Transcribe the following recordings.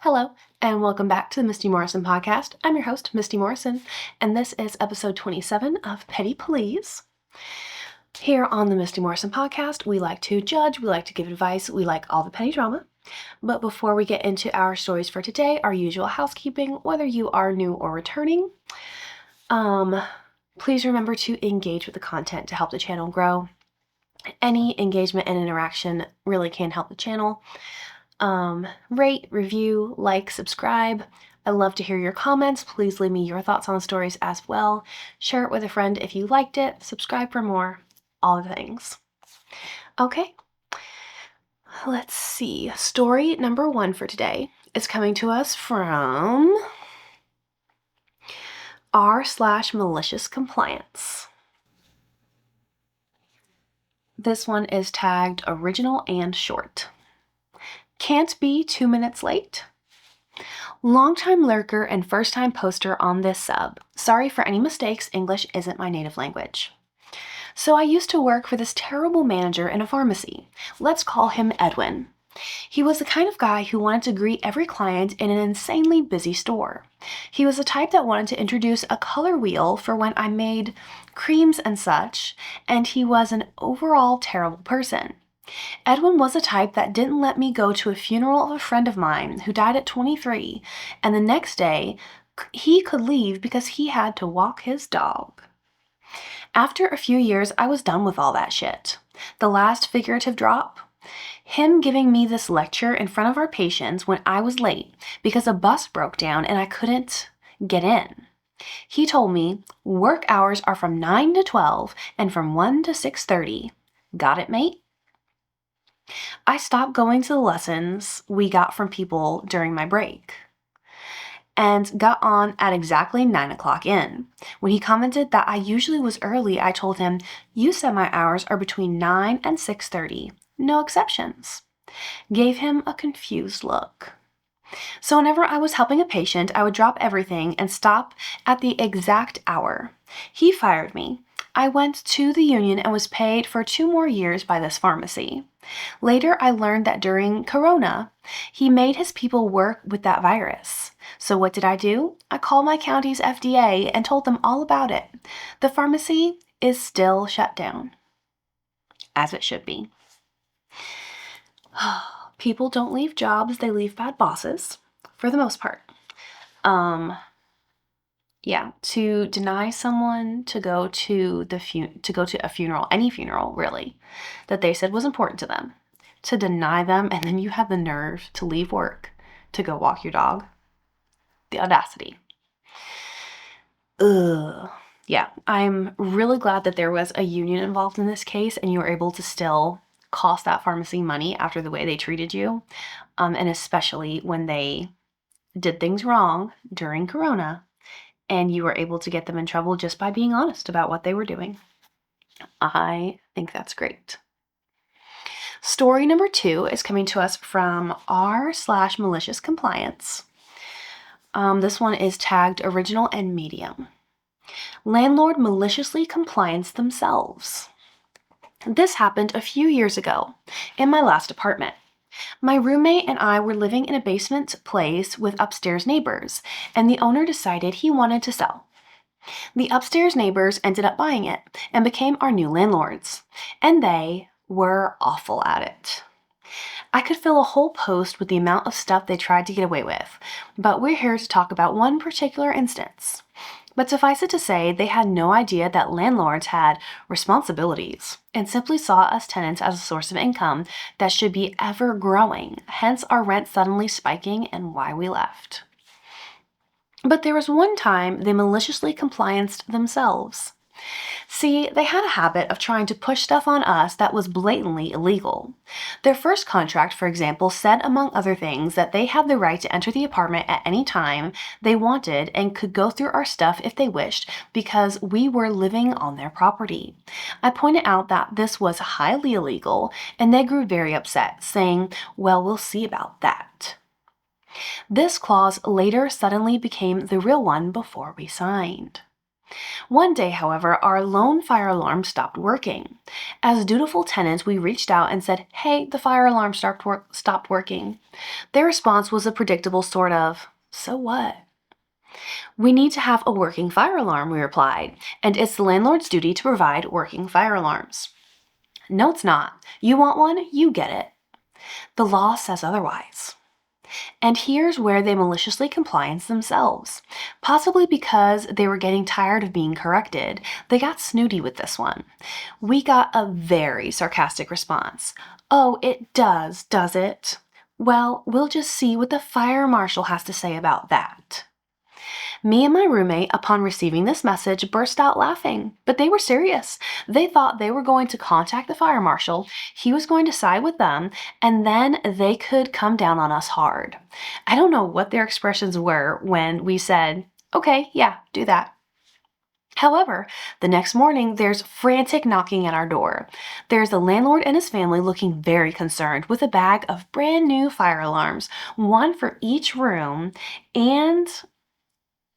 Hello, and welcome back to the Misty Morrison Podcast. I'm your host, Misty Morrison, and this is episode 27 of Petty Please. Here on the Misty Morrison Podcast, we like to judge, we like to give advice, we like all the petty drama. But before we get into our stories for today, our usual housekeeping, whether you are new or returning, please remember to engage with the content to help the channel grow. Any engagement and interaction really can help the channel. Rate, review, like, subscribe. I love to hear your comments. Please leave me your thoughts on the stories as well. Share it with a friend if you liked it. Subscribe for more. All the things. Okay. Let's see. Story number 1 for today is coming to us from r/malicious compliance. This one is tagged original and short. Can't be 2 minutes late. Longtime lurker and first-time poster on this sub. Sorry for any mistakes, English isn't my native language. So I used to work for this terrible manager in a pharmacy. Let's call him Edwin. He was the kind of guy who wanted to greet every client in an insanely busy store. He was the type that wanted to introduce a color wheel for when I made creams and such, and he was an overall terrible person. Edwin was a type that didn't let me go to a funeral of a friend of mine who died at 23, and the next day he could leave because he had to walk his dog. After a few years, I was done with all that shit. The last figurative drop? Him giving me this lecture in front of our patients when I was late because a bus broke down and I couldn't get in. He told me, work hours are from 9 to 12 and from 1 to 6:30. Got it, mate? I stopped going to the lessons we got from people during my break and got on at exactly 9 o'clock in. When he commented that I usually was early, I told him, you said my hours are between 9 and 6:30. No exceptions. Gave him a confused look. So whenever I was helping a patient, I would drop everything and stop at the exact hour. He fired me. I went to the union and was paid for 2 more years by this pharmacy. Later, I learned that during Corona, he made his people work with that virus. So what did I do? I called my county's FDA and told them all about it. The pharmacy is still shut down, as it should be. People don't leave jobs, they leave bad bosses, for the most part. To deny someone to go to a funeral, any funeral really, that they said was important to them, to deny them, and then you have the nerve to leave work to go walk your dog. The audacity. Ugh. Yeah, I'm really glad that there was a union involved in this case and you were able to still cost that pharmacy money after the way they treated you, and especially when they did things wrong during Corona and you were able to get them in trouble just by being honest about what they were doing. I think that's great. Story number 2 is coming to us from r/malicious compliance. This one is tagged original and medium. Landlord maliciously compliance themselves. This happened a few years ago in my last apartment. My roommate and I were living in a basement place with upstairs neighbors, and the owner decided he wanted to sell. The upstairs neighbors ended up buying it and became our new landlords, and they were awful at it. I could fill a whole post with the amount of stuff they tried to get away with, but we're here to talk about one particular instance. But suffice it to say, they had no idea that landlords had responsibilities and simply saw us tenants as a source of income that should be ever growing, hence our rent suddenly spiking and why we left. But there was one time they maliciously complianced themselves. See, they had a habit of trying to push stuff on us that was blatantly illegal. Their first contract, for example, said, among other things, that they had the right to enter the apartment at any time they wanted and could go through our stuff if they wished because we were living on their property. I pointed out that this was highly illegal, and they grew very upset, saying, well, we'll see about that. This clause later suddenly became the real one before we signed. One day, however, our lone fire alarm stopped working. As dutiful tenants, we reached out and said, "Hey, the fire alarm stopped working." Their response was a predictable sort of, "So what?" "We need to have a working fire alarm," we replied, "and it's the landlord's duty to provide working fire alarms." "No, it's not. You want one? You get it. The law says otherwise." And here's where they maliciously compliance themselves. Possibly because they were getting tired of being corrected, they got snooty with this one. We got a very sarcastic response. "Oh, it does it? Well, we'll just see what the fire marshal has to say about that." Me and my roommate, upon receiving this message, burst out laughing, but they were serious. They thought they were going to contact the fire marshal, he was going to side with them, and then they could come down on us hard. I don't know what their expressions were when we said, "Okay, yeah, do that." However, the next morning, there's frantic knocking at our door. There's the landlord and his family looking very concerned with a bag of brand new fire alarms, one for each room, and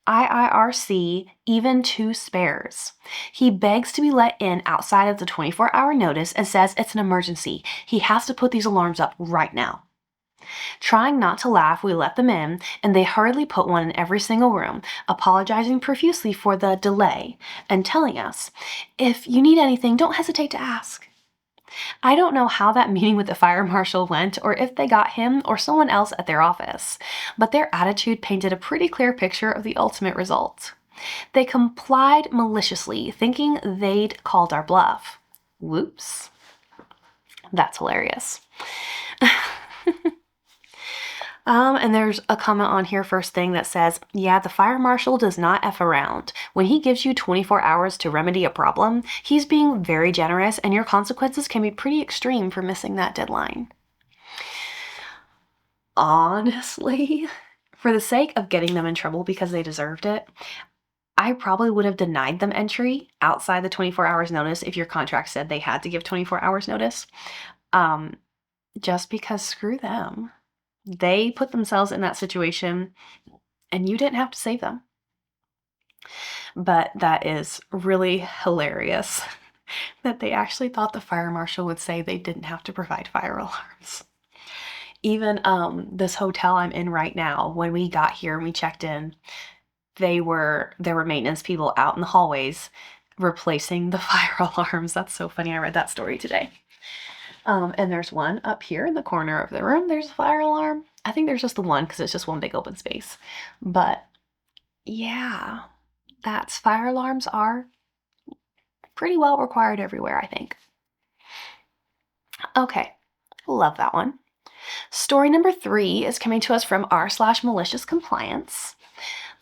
IIRC, even 2 spares. He begs to be let in outside of the 24-hour notice and says it's an emergency. He has to put these alarms up right now. Trying not to laugh, we let them in, and they hurriedly put one in every single room, apologizing profusely for the delay and telling us, "If you need anything, don't hesitate to ask." I don't know how that meeting with the fire marshal went or if they got him or someone else at their office, but their attitude painted a pretty clear picture of the ultimate result. They complied maliciously, thinking they'd called our bluff. Whoops. That's hilarious. And there's a comment on here first thing that says, "Yeah, the fire marshal does not F around. When he gives you 24 hours to remedy a problem, he's being very generous and your consequences can be pretty extreme for missing that deadline." Honestly, for the sake of getting them in trouble because they deserved it, I probably would have denied them entry outside the 24 hours notice if your contract said they had to give 24 hours notice. Just because screw them. They put themselves in that situation and you didn't have to save them. But that is really hilarious that they actually thought the fire marshal would say they didn't have to provide fire alarms. Even this hotel I'm in right now, when we got here and we checked in, there were maintenance people out in the hallways replacing the fire alarms. That's so funny. I read that story today. And there's one up here in the corner of the room. There's a fire alarm. I think there's just the one because it's just one big open space. But yeah, fire alarms are pretty well required everywhere, I think. Okay, love that one. Story number 3 is coming to us from r/malicious compliance.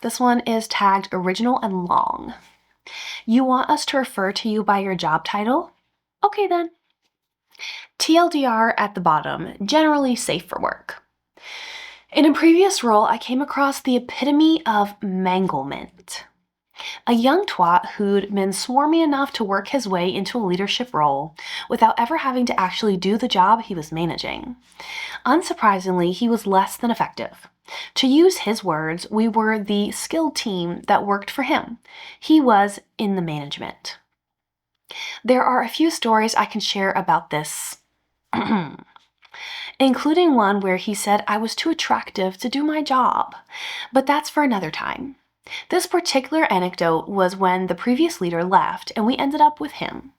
This one is tagged original and long. "You want us to refer to you by your job title? Okay then. TLDR at the bottom, generally safe for work. In a previous role, I came across the epitome of manglement. A young twat who'd been swarmy enough to work his way into a leadership role without ever having to actually do the job he was managing. Unsurprisingly, he was less than effective. To use his words, we were the skilled team that worked for him. He was in the management. There are a few stories I can share about this, including one where he said I was too attractive to do my job, but that's for another time. This particular anecdote was when the previous leader left and we ended up with him.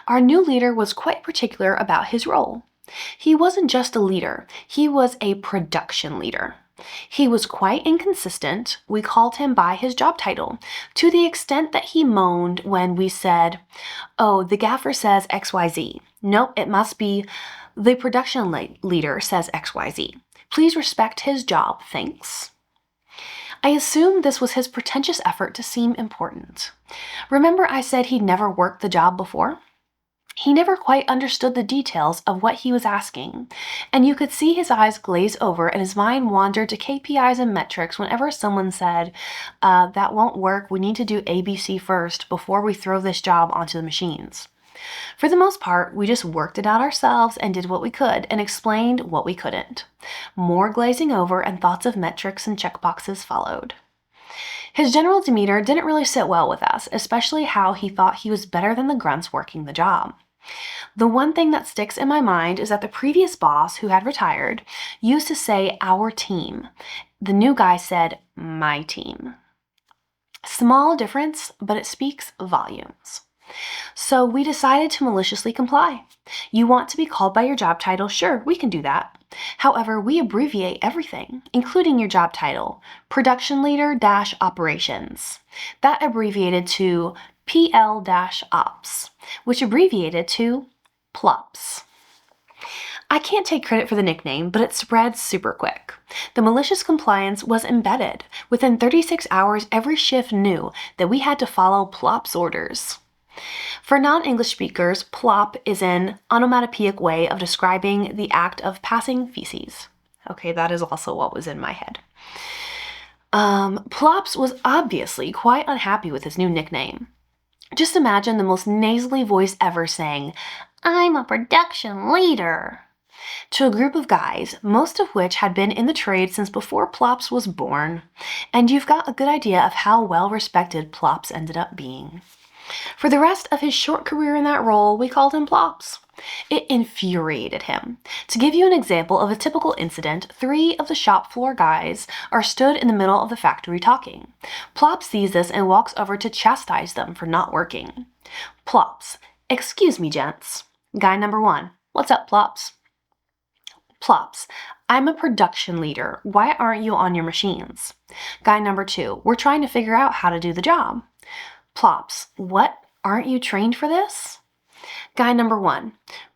Our new leader was quite particular about his role. He wasn't just a leader, he was a production leader. He was quite inconsistent. We called him by his job title, to the extent that he moaned when we said, "Oh, the gaffer says XYZ. Nope, it must be the production leader says XYZ. Please respect his job, thanks." I assumed this was his pretentious effort to seem important. Remember I said he'd never worked the job before? He never quite understood the details of what he was asking, and you could see his eyes glaze over and his mind wandered to KPIs and metrics whenever someone said, "That won't work, we need to do ABC first before we throw this job onto the machines." For the most part, we just worked it out ourselves and did what we could and explained what we couldn't. More glazing over and thoughts of metrics and checkboxes followed. His general demeanor didn't really sit well with us, especially how he thought he was better than the grunts working the job. The one thing that sticks in my mind is that the previous boss, who had retired, used to say our team. The new guy said my team. Small difference, but it speaks volumes. So we decided to maliciously comply. You want to be called by your job title? Sure, we can do that. However, we abbreviate everything, including your job title, production leader - operations. That abbreviated to PL - ops, which abbreviated to PLOPS. I can't take credit for the nickname, but it spread super quick. The malicious compliance was embedded. Within 36 hours, every shift knew that we had to follow PLOP's orders. For non-English speakers, plop is an onomatopoeic way of describing the act of passing feces. Okay, that is also what was in my head. Plops was obviously quite unhappy with his new nickname. Just imagine the most nasally voice ever saying, "I'm a production leader," to a group of guys, most of which had been in the trade since before Plops was born. And you've got a good idea of how well respected Plops ended up being. For the rest of his short career in that role, we called him Plops. It infuriated him. To give you an example of a typical incident, 3 of the shop floor guys are stood in the middle of the factory talking. Plops sees this and walks over to chastise them for not working. Plops, "Excuse me, gents." Guy number 1, "What's up, Plops?" Plops, "I'm a production leader. Why aren't you on your machines?" Guy number 2, "We're trying to figure out how to do the job." Plops, "What? Aren't you trained for this?" Guy number 1,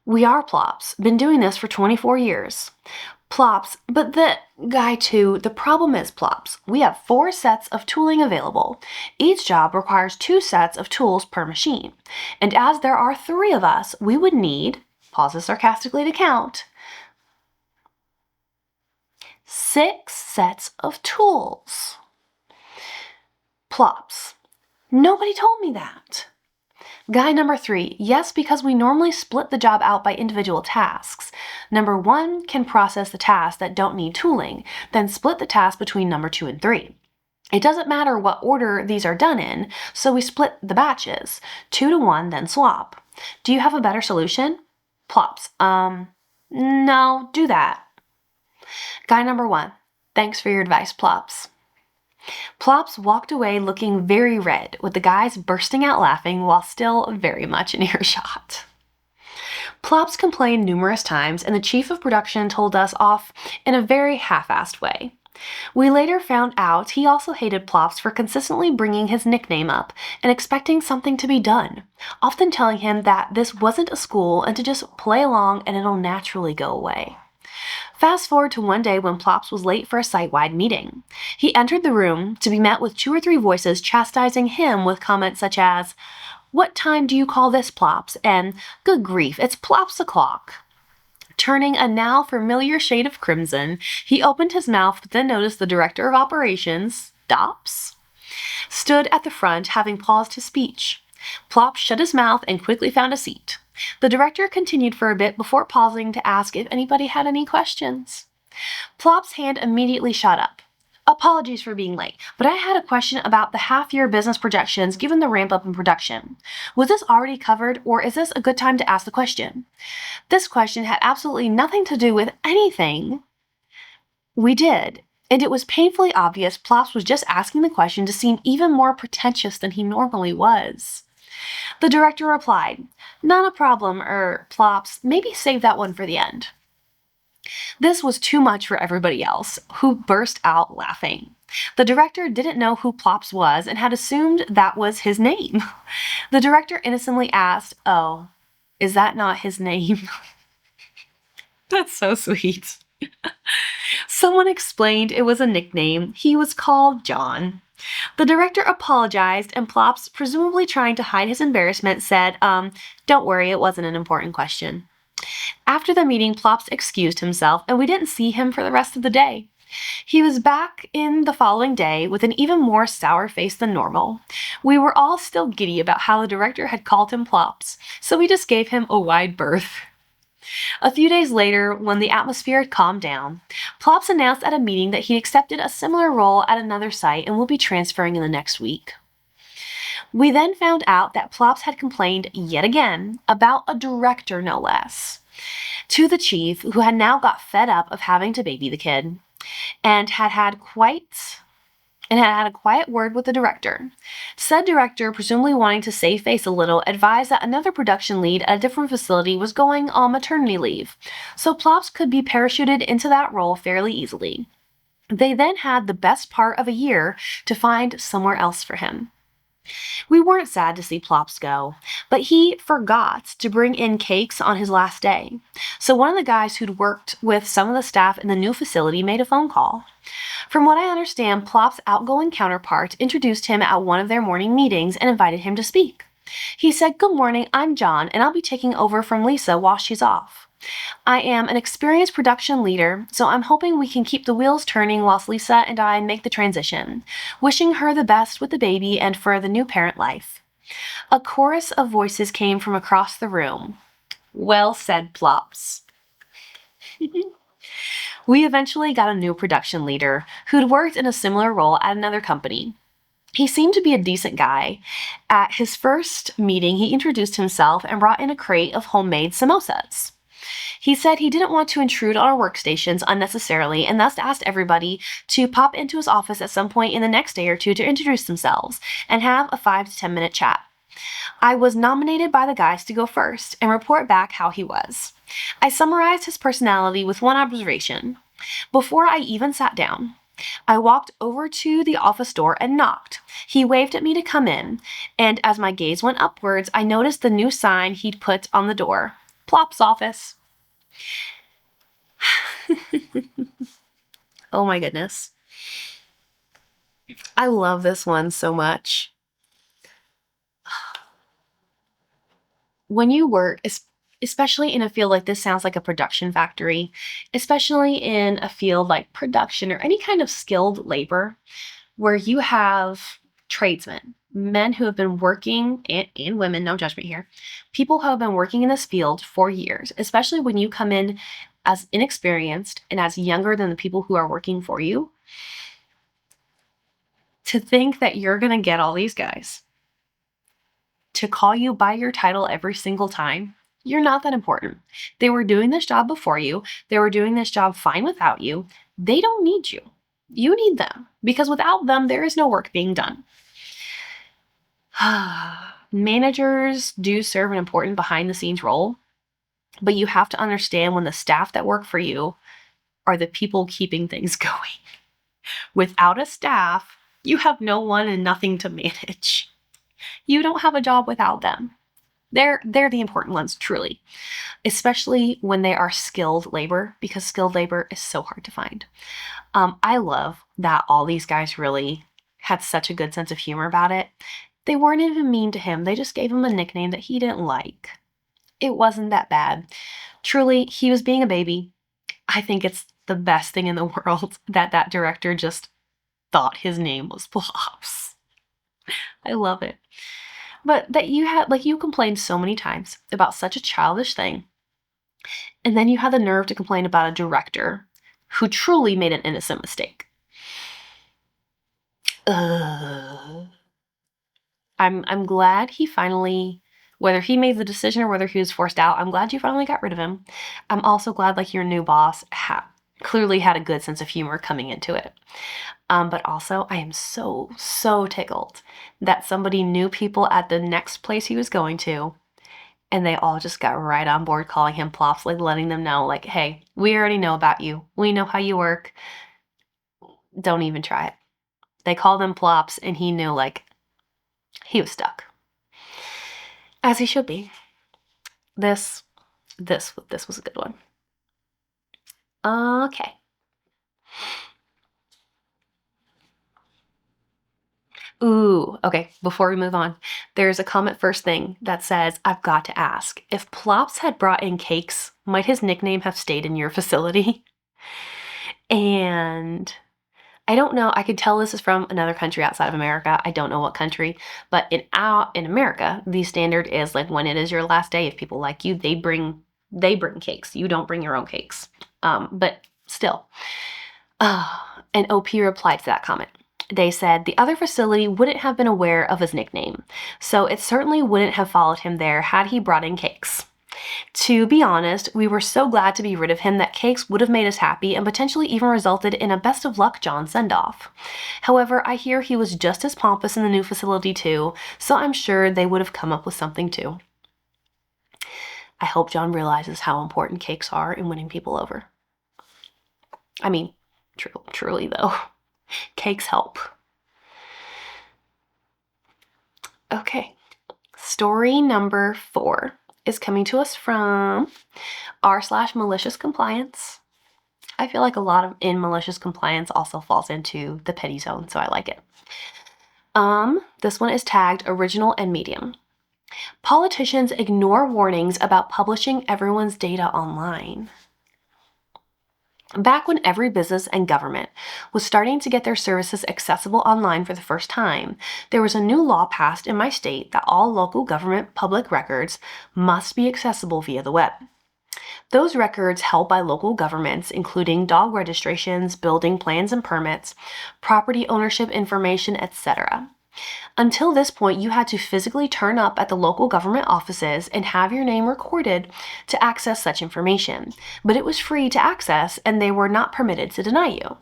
"We are Plops. Been doing this for 24 years. Plops, "But Guy 2, "The problem is, Plops, we have 4 sets of tooling available. Each job requires 2 sets of tools per machine. And as there are 3 of us, we would need," pauses sarcastically to count, "6 sets of tools." Plops, "Nobody told me that." Guy number 3, "Yes, because we normally split the job out by individual tasks. Number 1 can process the tasks that don't need tooling, then split the task between number 2 and 3. It doesn't matter what order these are done in, so we split the batches, 2 to 1, then swap. Do you have a better solution?" Plops, "No, do that." Guy number 1, "Thanks for your advice, Plops." Plops walked away looking very red, with the guys bursting out laughing while still very much in earshot. Plops complained numerous times, and the chief of production told us off in a very half-assed way. We later found out he also hated Plops for consistently bringing his nickname up and expecting something to be done, often telling him that this wasn't a school and to just play along and it'll naturally go away. Fast forward to one day when Plops was late for a site-wide meeting. He entered the room to be met with 2 or 3 voices chastising him with comments such as, "What time do you call this, Plops?" and "Good grief, it's Plops o'clock." Turning a now familiar shade of crimson, he opened his mouth but then noticed the director of operations, DOPS, stood at the front having paused his speech. Plops shut his mouth and quickly found a seat. The director continued for a bit before pausing to ask if anybody had any questions. Plop's hand immediately shot up. "Apologies for being late, but I had a question about the half-year business projections given the ramp-up in production. Was this already covered, or is this a good time to ask the question?" This question had absolutely nothing to do with anything we did, and it was painfully obvious Plops was just asking the question to seem even more pretentious than he normally was. The director replied, "Not a problem, Plops, maybe save that one for the end." This was too much for everybody else, who burst out laughing. The director didn't know who Plops was and had assumed that was his name. The director innocently asked, "Oh, is that not his name?" That's so sweet. Someone explained it was a nickname. He was called John. The director apologized, and Plops, presumably trying to hide his embarrassment, said, "Don't worry, it wasn't an important question." After the meeting, Plops excused himself, and we didn't see him for the rest of the day. He was back in the following day with an even more sour face than normal. We were all still giddy about how the director had called him Plops, so we just gave him a wide berth. A few days later, when the atmosphere had calmed down, Plops announced at a meeting that he accepted a similar role at another site and will be transferring in the next week. We then found out that Plops had complained yet again about a director, no less, to the chief, who had now got fed up of having to baby the kid and had a quiet word with the director. Said director, presumably wanting to save face a little, advised that another production lead at a different facility was going on maternity leave, so Plops could be parachuted into that role fairly easily. They then had the best part of a year to find somewhere else for him. We weren't sad to see Plops go, but he forgot to bring in cakes on his last day. So one of the guys who'd worked with some of the staff in the new facility made a phone call. From what I understand, Plops' outgoing counterpart introduced him at one of their morning meetings and invited him to speak. He said, "Good morning, I'm John, and I'll be taking over from Lisa while she's off. I am an experienced production leader, so I'm hoping we can keep the wheels turning whilst Lisa and I make the transition. Wishing her the best with the baby and for the new parent life." A chorus of voices came from across the room. Well said, Plops. We eventually got a new production leader who'd worked in a similar role at another company. He seemed to be a decent guy. At his first meeting, he introduced himself and brought in a crate of homemade samosas. He said he didn't want to intrude on our workstations unnecessarily and thus asked everybody to pop into his office at some point in the next day or two to introduce themselves and have a 5 to 10 minute chat. I was nominated by the guys to go first and report back how he was. I summarized his personality with one observation. Before I even sat down, I walked over to the office door and knocked. He waved at me to come in, and as my gaze went upwards, I noticed the new sign he'd put on the door. Plops office. Oh my goodness. I love this one so much. When you work, especially in a field like this, sounds like a production factory, especially in a field like production or any kind of skilled labor where you have tradesmen, men who have been working, and women, no judgment here, people who have been working in this field for years, especially when you come in as inexperienced and as younger than the people who are working for you, to think that you're going to get all these guys to call you by your title every single time. You're not that important. They were doing this job before you. They were doing this job fine without you. They don't need you. You need them, because without them, there is no work being done. Managers do serve an important behind-the-scenes role, but you have to understand when the staff that work for you are the people keeping things going. Without a staff, you have no one and nothing to manage. You don't have a job without them. They're the important ones, truly, especially when they are skilled labor, because skilled labor is so hard to find. I love that all these guys really had such a good sense of humor about it. They weren't even mean to him. They just gave him a nickname that he didn't like. It wasn't that bad. Truly, he was being a baby. I think it's the best thing in the world that director just thought his name was Plops. I love it. But that you complained so many times about such a childish thing, and then you had the nerve to complain about a director who truly made an innocent mistake. I'm glad he finally, whether he made the decision or whether he was forced out, I'm glad you finally got rid of him. I'm also glad your new boss clearly had a good sense of humor coming into it. But also, I am so tickled that somebody knew people at the next place he was going to, and they all just got right on board calling him Plops, letting them know, hey, we already know about you. We know how you work. Don't even try it. They called him Plops, and he knew, he was stuck. As he should be. This was a good one. Okay. Ooh, okay, before we move on, there's a comment first thing that says, I've got to ask, if Plops had brought in cakes, might his nickname have stayed in your facility? And I don't know, I could tell this is from another country outside of America. I don't know what country, but in America, the standard is when it is your last day, if people like you, they bring They bring cakes. You don't bring your own cakes. But still. And OP replied to that comment. They said the other facility wouldn't have been aware of his nickname, so it certainly wouldn't have followed him there had he brought in cakes. To be honest, we were so glad to be rid of him that cakes would have made us happy and potentially even resulted in a best of luck John send-off. However, I hear he was just as pompous in the new facility too, so I'm sure they would have come up with something too. I hope John realizes how important cakes are in winning people over. I mean, truly though, cakes help. Okay, story number 4 is coming to us from r/malicious compliance. I feel like a lot of in malicious compliance also falls into the petty zone, so I like it. This one is tagged original and medium. Politicians ignore warnings about publishing everyone's data online. Back when every business and government was starting to get their services accessible online for the first time, there was a new law passed in my state that all local government public records must be accessible via the web. Those records held by local governments, including dog registrations, building plans and permits, property ownership information, etc. Until this point, you had to physically turn up at the local government offices and have your name recorded to access such information, but it was free to access and they were not permitted to deny you.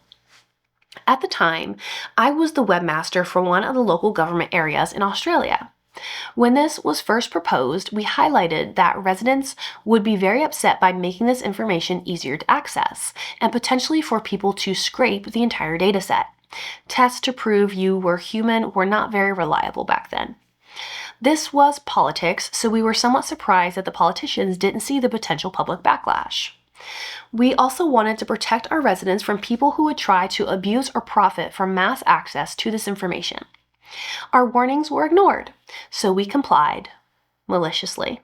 At the time, I was the webmaster for one of the local government areas in Australia. When this was first proposed, we highlighted that residents would be very upset by making this information easier to access and potentially for people to scrape the entire dataset. Tests to prove you were human were not very reliable back then. This was politics, so we were somewhat surprised that the politicians didn't see the potential public backlash. We also wanted to protect our residents from people who would try to abuse or profit from mass access to this information. Our warnings were ignored, so we complied maliciously.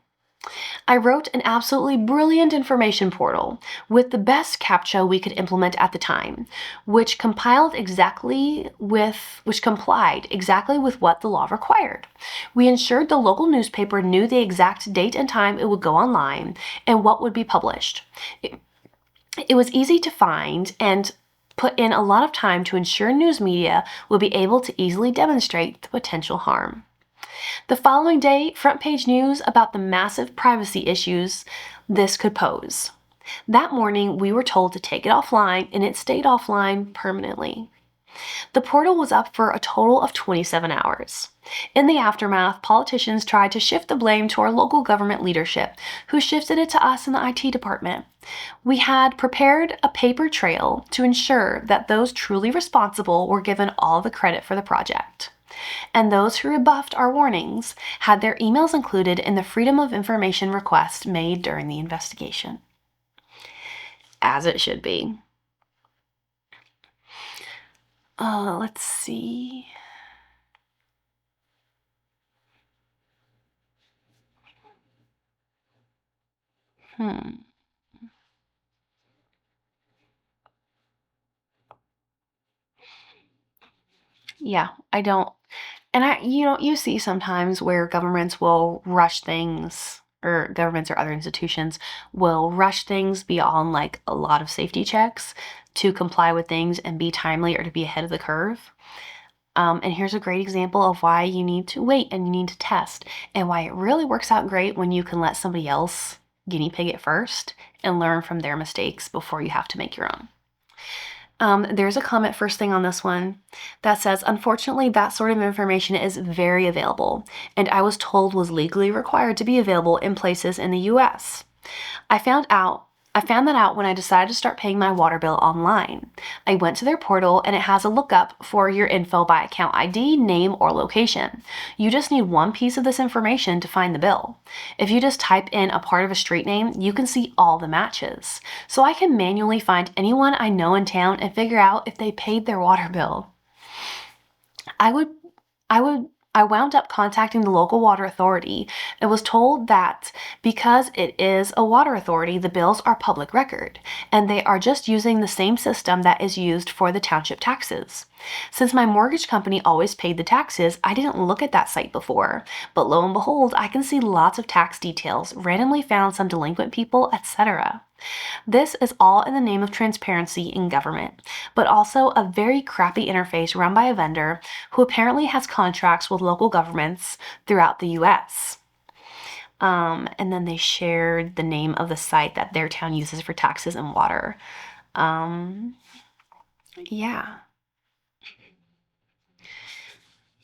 I wrote an absolutely brilliant information portal with the best CAPTCHA we could implement at the time, which complied exactly with what the law required. We ensured the local newspaper knew the exact date and time it would go online and what would be published. It was easy to find and put in a lot of time to ensure news media would be able to easily demonstrate the potential harm. The following day, front page news about the massive privacy issues this could pose. That morning, we were told to take it offline, and it stayed offline permanently. The portal was up for a total of 27 hours. In the aftermath, politicians tried to shift the blame to our local government leadership, who shifted it to us in the IT department. We had prepared a paper trail to ensure that those truly responsible were given all the credit for the project. And those who rebuffed our warnings had their emails included in the Freedom of Information request made during the investigation. As it should be. Let's see. Yeah, I don't. And you see sometimes where governments will rush things, or governments or other institutions will rush things beyond like a lot of safety checks to comply with things and be timely or to be ahead of the curve. And here's a great example of why you need to wait and you need to test, and why it really works out great when you can let somebody else guinea pig it first and learn from their mistakes before you have to make your own. There's a comment first thing on this one that says, unfortunately, that sort of information is very available, and I was told was legally required to be available in places in the US. I found that out when I decided to start paying my water bill online. I went to their portal and it has a lookup for your info by account ID, name, or location. You just need one piece of this information to find the bill. If you just type in a part of a street name, you can see all the matches. So I can manually find anyone I know in town and figure out if they paid their water bill. I would I wound up contacting the local water authority and was told that because it is a water authority, the bills are public record, and they are just using the same system that is used for the township taxes. Since my mortgage company always paid the taxes, I didn't look at that site before, but lo and behold, I can see lots of tax details, randomly found some delinquent people, etc. This is all in the name of transparency in government, but also a very crappy interface run by a vendor who apparently has contracts with local governments throughout the US. And then they shared the name of the site that their town uses for taxes and water. Yeah.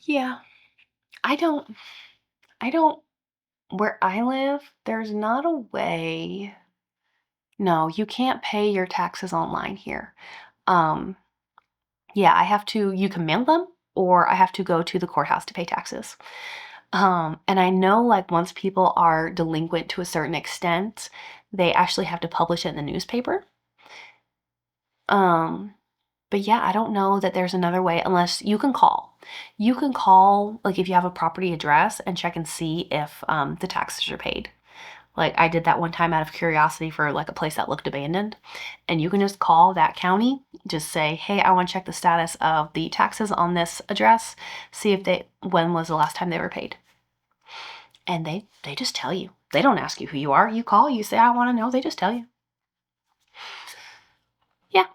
Yeah. I don't, where I live, there's not a way. No, you can't pay your taxes online here. Yeah, you can mail them, or I have to go to the courthouse to pay taxes. And I know, like, once people are delinquent to a certain extent, they actually have to publish it in the newspaper. But yeah, I don't know that there's another way unless you can call. You can call, like, if you have a property address and check and see if the taxes are paid. Like, I did that one time out of curiosity for, like, a place that looked abandoned. And you can just call that county, just say, hey, I want to check the status of the taxes on this address, see if when was the last time they were paid. And they just tell you. They don't ask you who you are. You call, you say, I want to know. They just tell you. Yeah.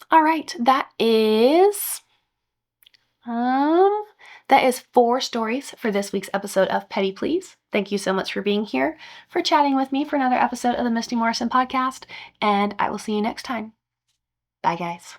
All right. That is 4 stories for this week's episode of Petty Please. Thank you so much for being here, for chatting with me for another episode of the Misty Morrison Podcast, and I will see you next time. Bye, guys.